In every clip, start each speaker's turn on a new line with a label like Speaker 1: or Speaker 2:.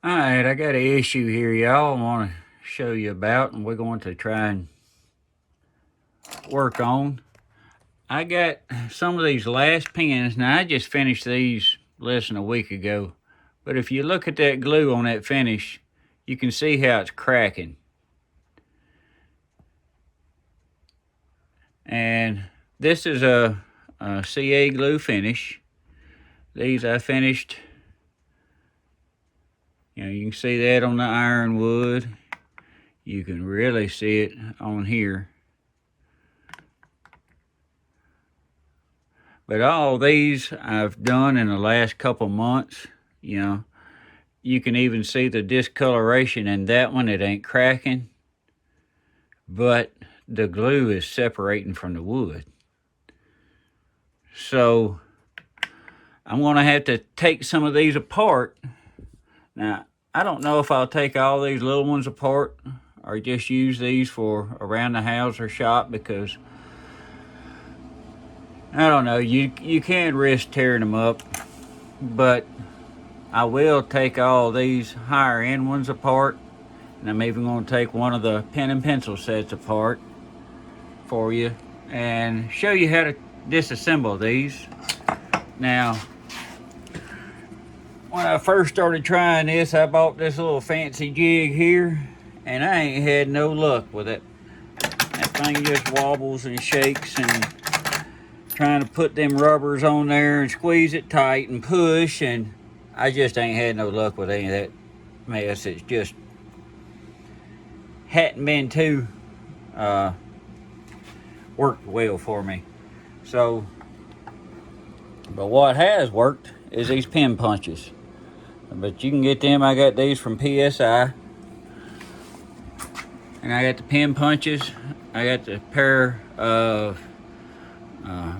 Speaker 1: Alright, I got an issue here, y'all. I want to show you about, and we're going to try and work on. I got some of these last pins. Now, I just finished these less than a week ago. But if you look at that glue on that finish, you can see how it's cracking. And this is a CA glue finish. These I finished. You can see that on the ironwood. You can really see it on here. But all these I've done in the last couple months. You can even see the discoloration in that one. It ain't cracking, but the glue is separating from the wood. So I'm going to have to take some of these apart. Now, I don't know if I'll take all these little ones apart or just use these for around the house or shop, because I don't know, you can't risk tearing them up. But I will take all these higher end ones apart, and I'm even going to take one of the pen and pencil sets apart for you and show you how to disassemble these. Now, when I first started trying this, I bought this little fancy jig here, and I ain't had no luck with it. That thing just wobbles and shakes, and trying to put them rubbers on there and squeeze it tight and push, and I just ain't had no luck with any of that mess. It's just hadn't been too worked well for me. So, but what has worked is these pin punches. But you can get them. I got these from PSI, and I got the pin punches. I got the pair of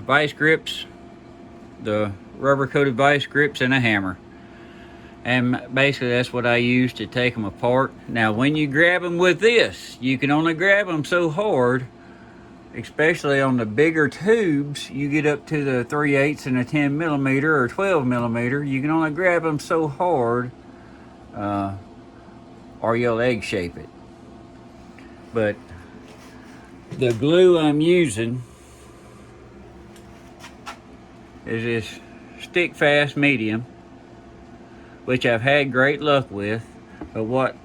Speaker 1: vice grips, the rubber coated vice grips, and a hammer. And basically that's what I use to take them apart. Now, when you grab them with this, you can only grab them so hard, especially on the bigger tubes. You get up to the 3/8 and a 10 millimeter or 12 millimeter. You can only grab them so hard, or you'll egg shape it. But the glue I'm using is this stick fast medium, which I've had great luck with. But what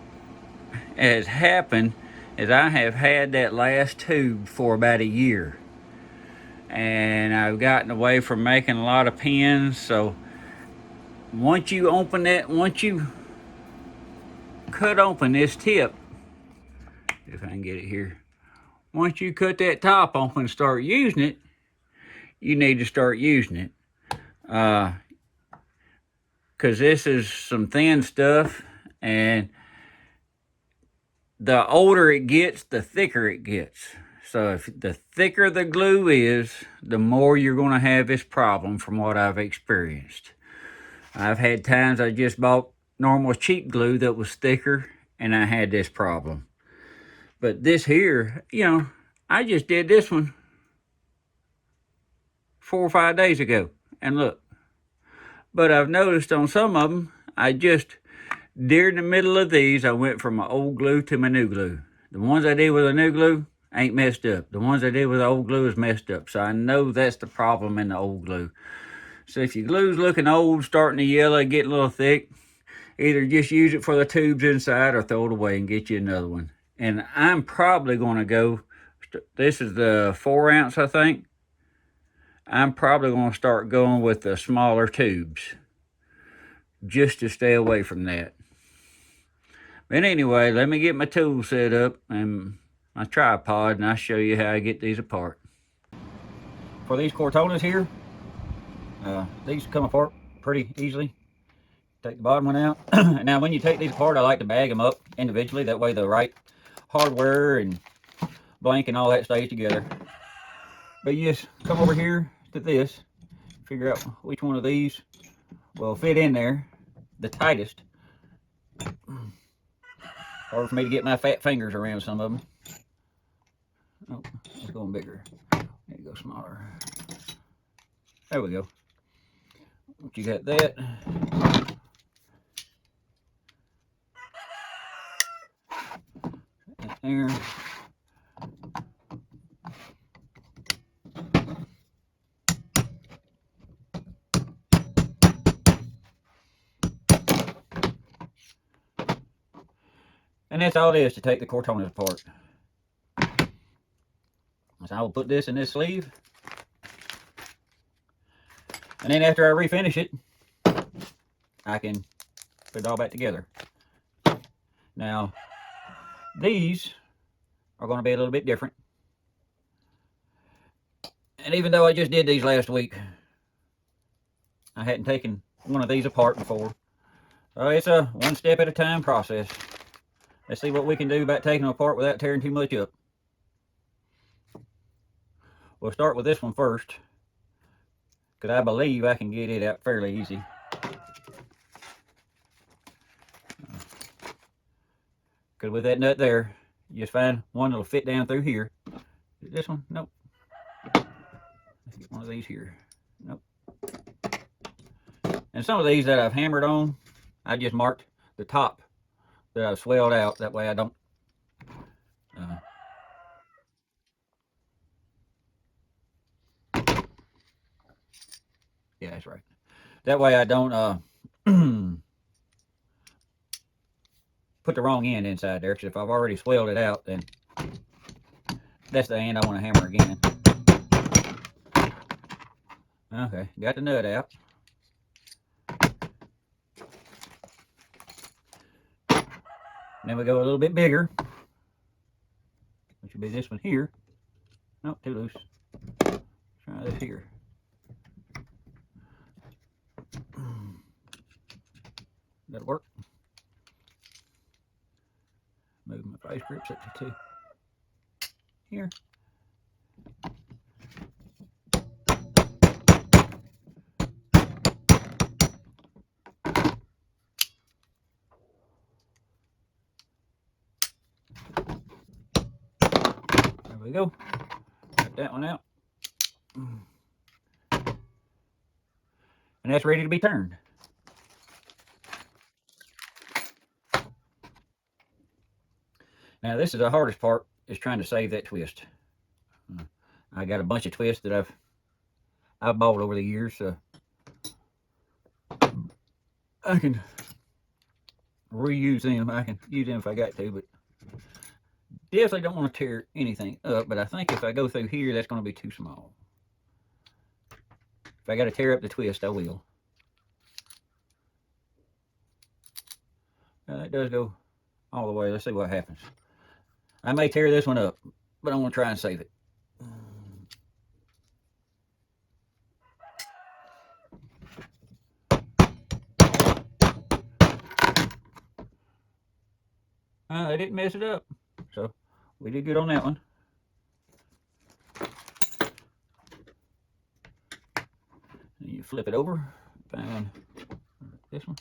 Speaker 1: has happened is I have had that last tube for about a year, and I've gotten away from making a lot of pins. So once you cut open this tip, if I can get it here, once you cut that top open and start using it, you need to start using it, because this is some thin stuff, and the older it gets, the thicker it gets. So if the thicker the glue is, the more you're going to have this problem, from what I've experienced. I've had times I just bought normal cheap glue that was thicker, and I had this problem. But this here, I just did this one 4 or 5 days ago, and look. But I've noticed on some of them, during the middle of these, I went from my old glue to my new glue. The ones I did with the new glue ain't messed up. The ones I did with the old glue is messed up. So I know that's the problem in the old glue. So if your glue's looking old, starting to yellow, getting a little thick, either just use it for the tubes inside or throw it away and get you another one. And I'm probably going to go, this is the 4 ounce, I think. I'm probably going to start going with the smaller tubes, just to stay away from that. But anyway, let me get my tool set up and my tripod, and I'll show you how I get these apart. For these Cortonas here, these come apart pretty easily. Take the bottom one out. Now, when you take these apart, I like to bag them up individually. That way the right hardware and blank and all that stays together. But you just come over here to this, figure out which one of these will fit in there the tightest. Hard for me to get my fat fingers around some of them. Oh, it's going bigger. Need to go smaller. There we go. Once you got that, there. And that's all it is to take the Cortonas apart. So I will put this in this sleeve. And then after I refinish it, I can put it all back together. Now, these are going to be a little bit different. And even though I just did these last week, I hadn't taken one of these apart before. So it's a one step at a time process. Let's see what we can do about taking them apart without tearing too much up. We'll start with this one first, because I believe I can get it out fairly easy. Because with that nut there, you just find one that'll fit down through here. Is this one? Nope. Let's get one of these here. Nope. And some of these that I've hammered on, I just marked the top that I've swelled out. That way I don't yeah, that's right. That way I don't put the wrong end inside there, because if I've already swelled it out, then that's the end I want to hammer again. Okay, got the nut out. Then we go a little bit bigger, which would be this one here. Nope, too loose. Let's try this here. That'll work. Move my vice grips up to 2. Here. There we go. Got that one out. And that's ready to be turned. Now this is the hardest part, is trying to save that twist. I got a bunch of twists that I've bought over the years, so I can reuse them. I can use them if I got to, but definitely don't want to tear anything up. But I think if I go through here, that's going to be too small. If I got to tear up the twist, I will. Now that does go all the way. Let's see what happens. I may tear this one up, but I'm going to try and save it. I didn't mess it up, so we did good on that one. And you flip it over, find this one.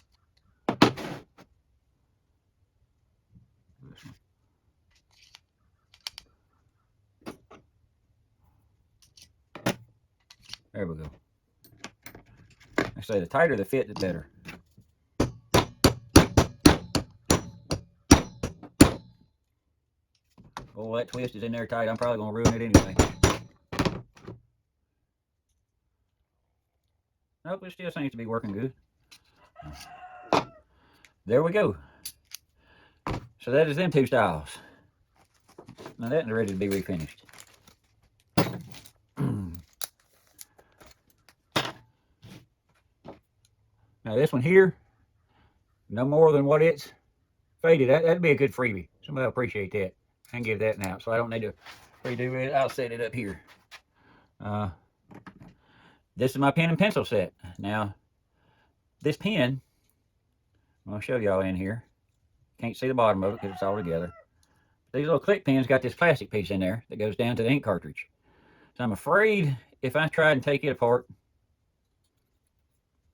Speaker 1: This one. There we go. I say the tighter the fit, the better. Oh, that twist is in there tight. I'm probably going to ruin it anyway. Nope, it still seems to be working good. There we go. So that is them two styles. Now that's ready to be refinished. Now this one here, no more than what it's faded. That'd be a good freebie. Somebody will appreciate that. I can give that now, so I don't need to redo it. I'll set it up here. This is my pen and pencil set. Now, this pen, I'm going to show y'all in here. Can't see the bottom of it because it's all together. These little click pens got this plastic piece in there that goes down to the ink cartridge. So I'm afraid if I try and take it apart,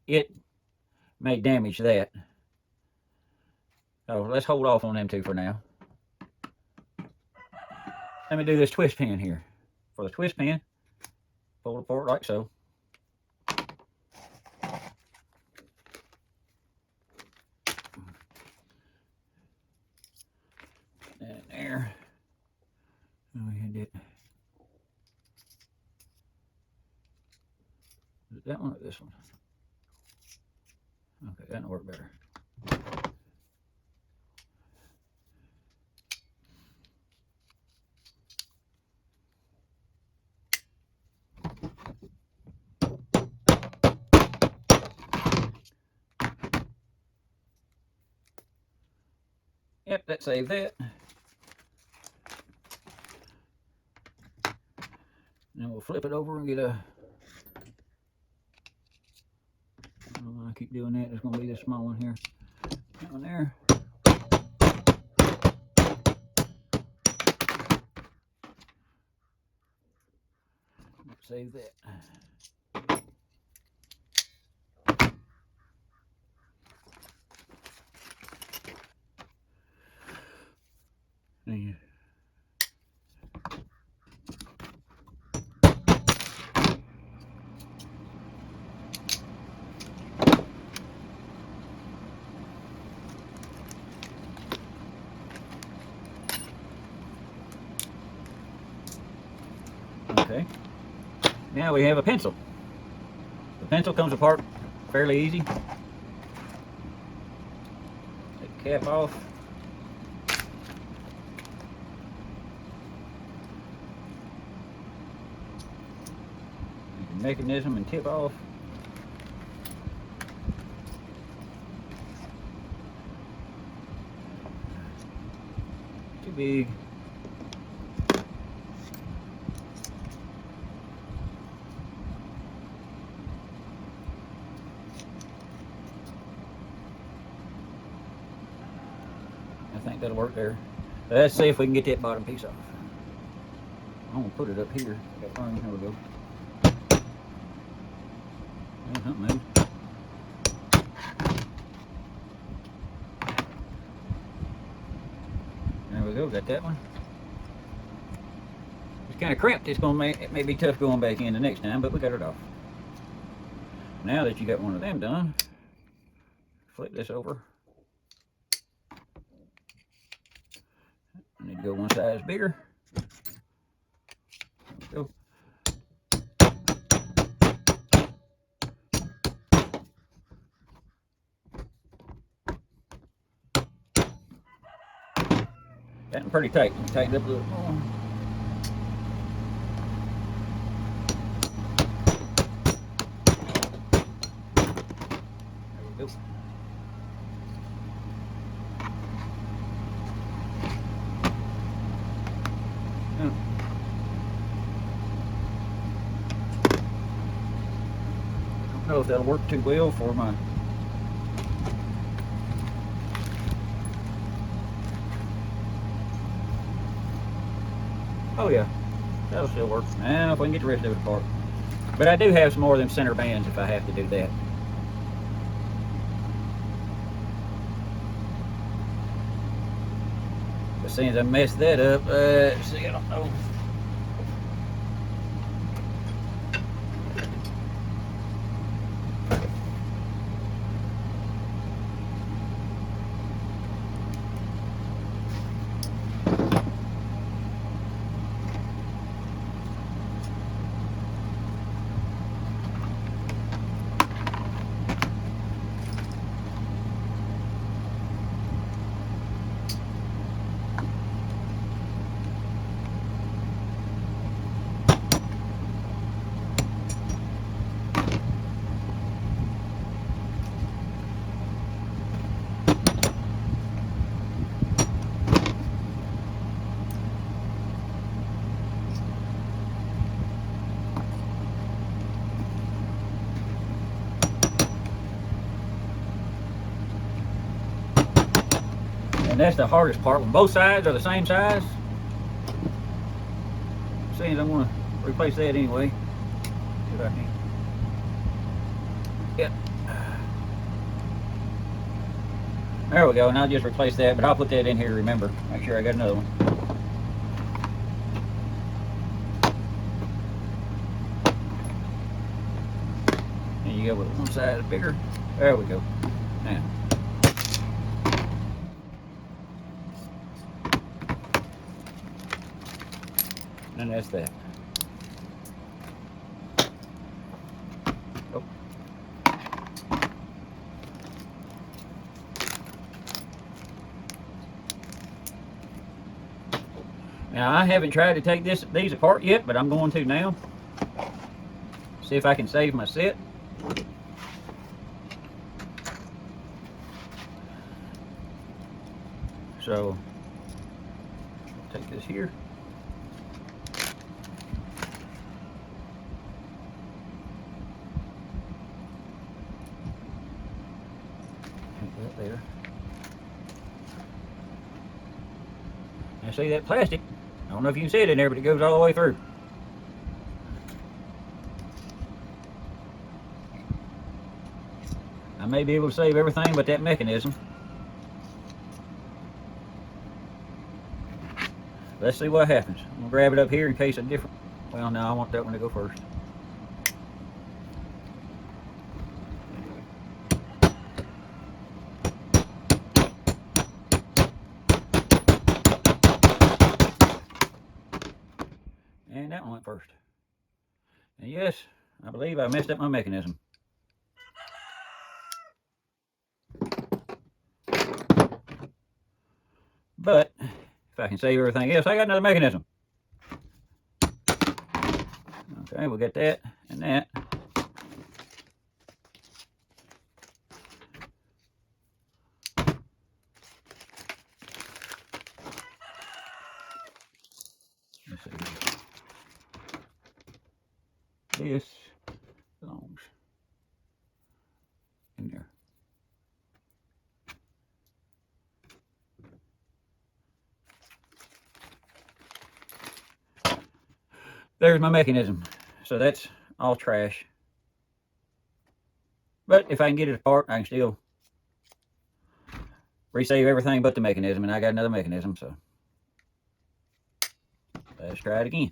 Speaker 1: it may damage that. So let's hold off on them two for now. Let me do this twist pen here. For the twist pen, fold it apart like so. And there. that one or this one? Okay, that'll work better. Yep, that saved that. Then we'll flip it over and get a... I keep doing that. There's going to be this small one here. That one there. Save that. Yeah. Okay. Now we have a pencil. The pencil comes apart fairly easy. Take the cap off. Make the mechanism and tip off. Too big. I think that'll work there. Let's see if we can get that bottom piece off. I'm gonna put it up here. Here we go. There's something moved. There we go, got that one. It's kind of crimped. It's gonna make it may be tough going back in the next time, but we got it off. Now that you got one of them done, flip this over. I need to go one size bigger. There we go. That's pretty tight. Tighten it up a little more. There we go. I don't know if that'll work too well for my... Oh yeah, that'll still work. I don't know if we can get the rest of it apart. But I do have some more of them center bands if I have to do that. But since I messed that up, let's see, I don't know. And that's the hardest part. When both sides are the same size, seeing I'm going to replace that anyway. See if I can. Yep. There we go, and I'll just replace that, but I'll put that in here to remember. Make sure I got another one. And you go with one side bigger. There we go. Now. And that's that. Oh. Now, I haven't tried to take these apart yet, but I'm going to now. See if I can save my set. So, take this here. Put that there. Now see that plastic? I don't know if you can see it in there, but it goes all the way through. I may be able to save everything but that mechanism. Let's see what happens. I'm gonna grab it up here in case a different, well, no, I want that one to go first. And that one went first. And yes, I believe I messed up my mechanism. But if I can save everything else, I got another mechanism. Okay, we'll get that and that. Let's see. This belongs in there. There's my mechanism. So that's all trash. But if I can get it apart, I can still resave everything but the mechanism, and I got another mechanism, so let's try it again.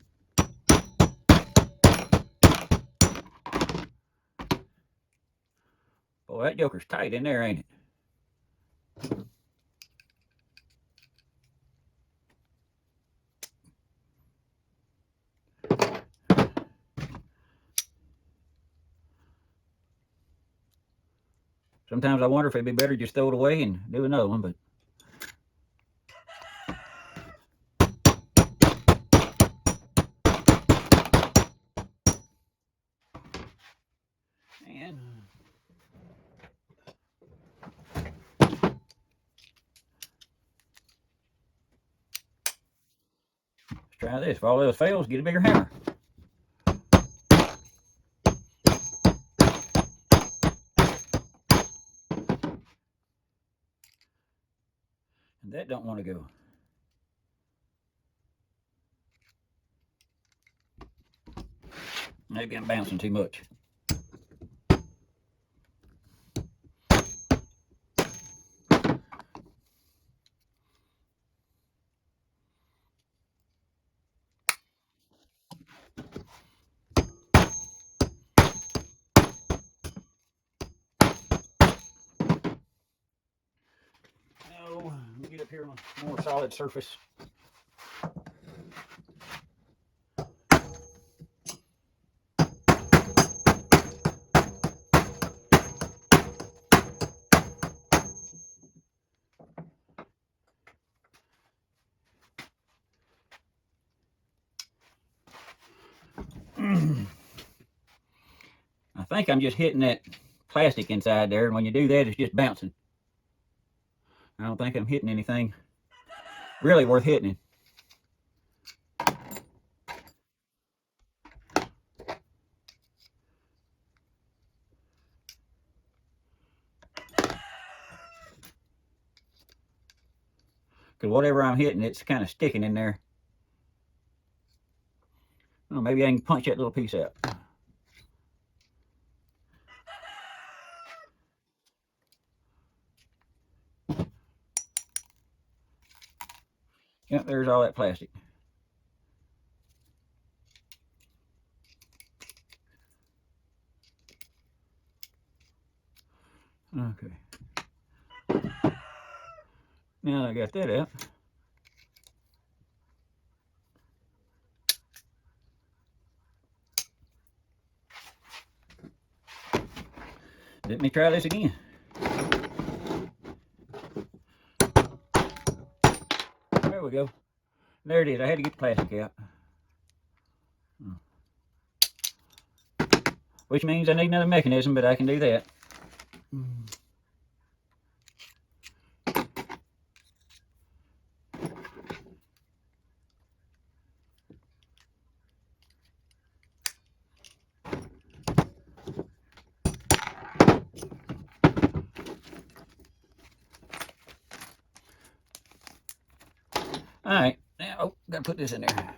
Speaker 1: Boy, that joker's tight in there, ain't it? Sometimes I wonder if it'd be better just throw it away and do another one, but and let's try this. If all else fails, get a bigger hammer. And that don't want to go. Maybe I'm bouncing too much. No, we'll get up here on a more solid surface. I think I'm just hitting that plastic inside there, and when you do that, it's just bouncing. I don't think I'm hitting anything really worth hitting. Because whatever I'm hitting, it's kind of sticking in there. Well, maybe I can punch that little piece out. Yep, there's all that plastic. Okay. Now that I got that out, let me try this again. There we go. There it is. I had to get the plastic out. Which means I need another mechanism, but I can do that. All right, now, oh, gotta put this in there.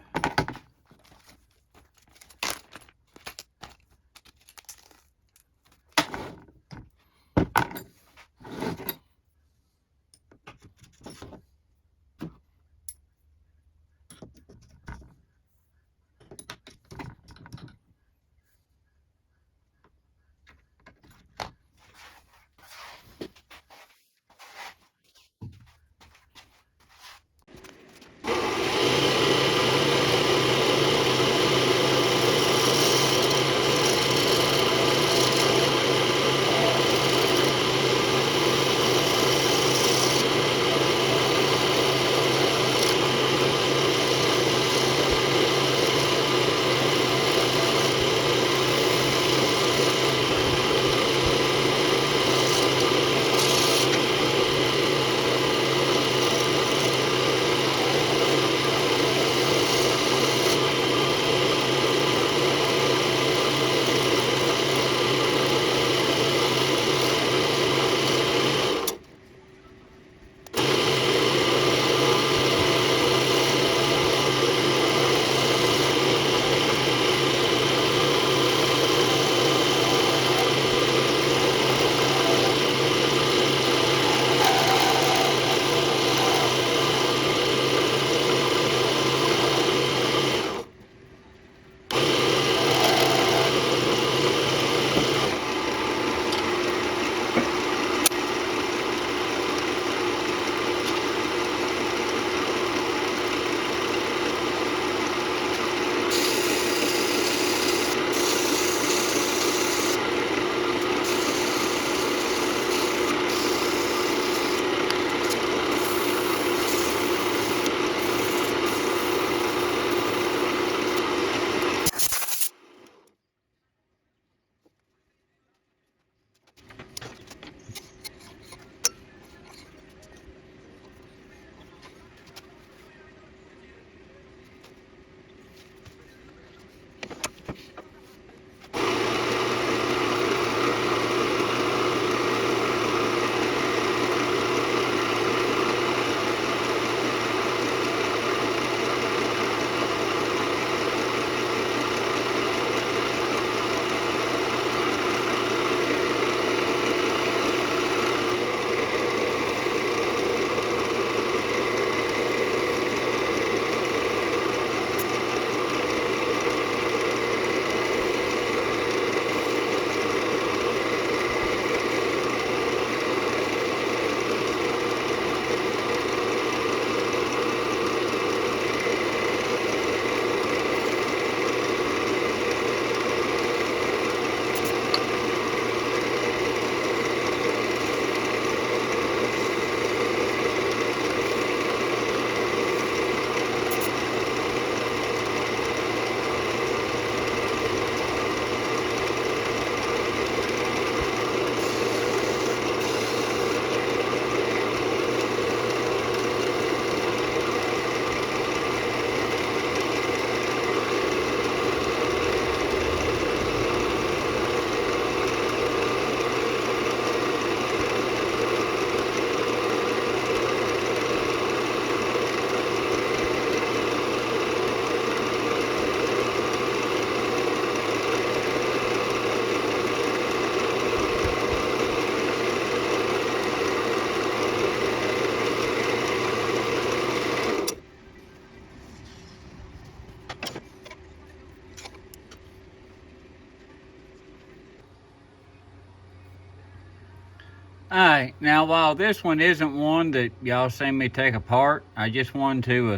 Speaker 1: Alright, now while this one isn't one that y'all seen me take apart, I just wanted to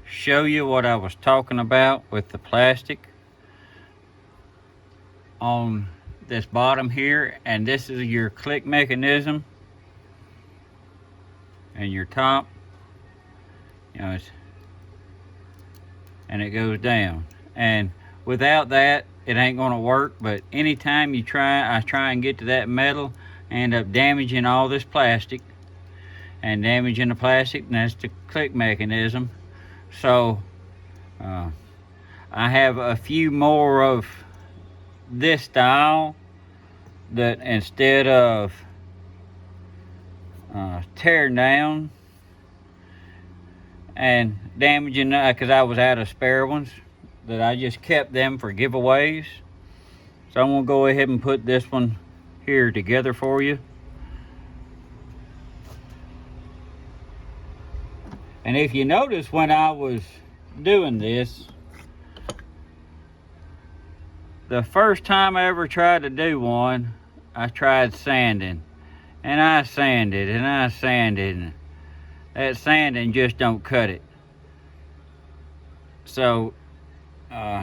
Speaker 1: show you what I was talking about with the plastic on this bottom here, and this is your click mechanism and your top. You know, and it goes down. And without that, it ain't gonna work. But anytime I try and get to that metal, I end up damaging all this plastic, and damaging the plastic, and that's the click mechanism. So I have a few more of this style, that instead of tearing down and damaging, because I was out of spare ones, that I just kept them for giveaways. So I'm gonna go ahead and put this one here together for you. And if you notice, when I was doing this, the first time I ever tried to do one, I tried sanding, and I sanded, and I sanded, and that sanding just don't cut it. So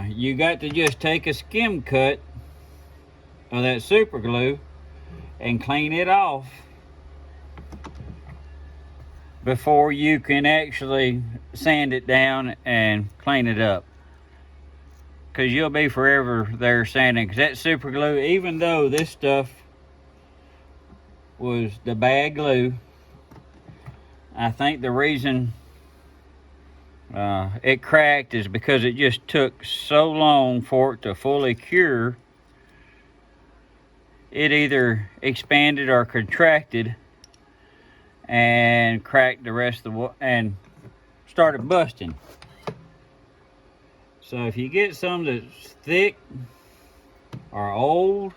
Speaker 1: you got to just take a skim cut of that super glue and clean it off before you can actually sand it down and clean it up, because you'll be forever there sanding. Because that super glue, even though this stuff was the bad glue, I think the reason it cracked is because it just took so long for it to fully cure. It either expanded or contracted and cracked the rest of the and started busting. So if you get some that's thick or old,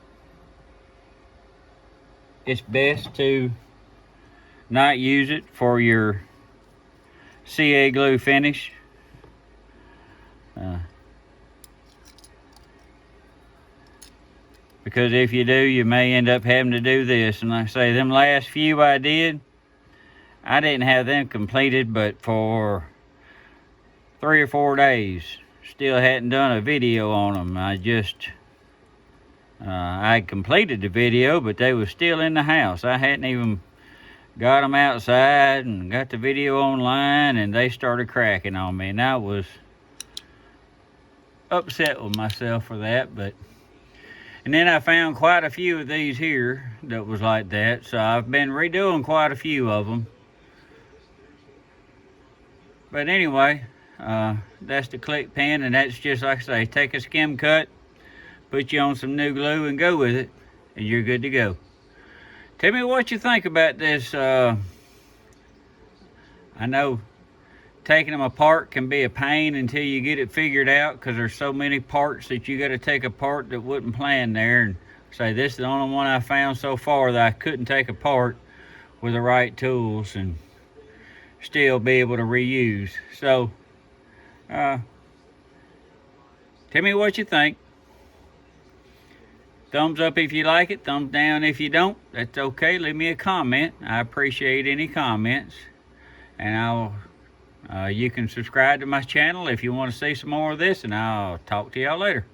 Speaker 1: it's best to not use it for your CA glue finish. Because if you do, you may end up having to do this. And like I say, them last few I didn't have them completed, but for 3 or 4 days. Still hadn't done a video on them. I completed the video, but they was still in the house. I hadn't even got them outside and got the video online, and they started cracking on me, and I was upset with myself for that. And then I found quite a few of these here that was like that, so I've been redoing quite a few of them. But anyway, that's the click pen, and that's just like I say, take a skim cut, put you on some new glue and go with it, and you're good to go. Tell me what you think about this. I know taking them apart can be a pain until you get it figured out, because there's so many parts that you got to take apart that wasn't planned there. And say, this is the only one I found so far that I couldn't take apart with the right tools and still be able to reuse. So tell me what you think. Thumbs up if you like it, thumbs down if you don't. That's okay. Leave me a comment. I appreciate any comments. And you can subscribe to my channel if you want to see some more of this, and I'll talk to y'all later.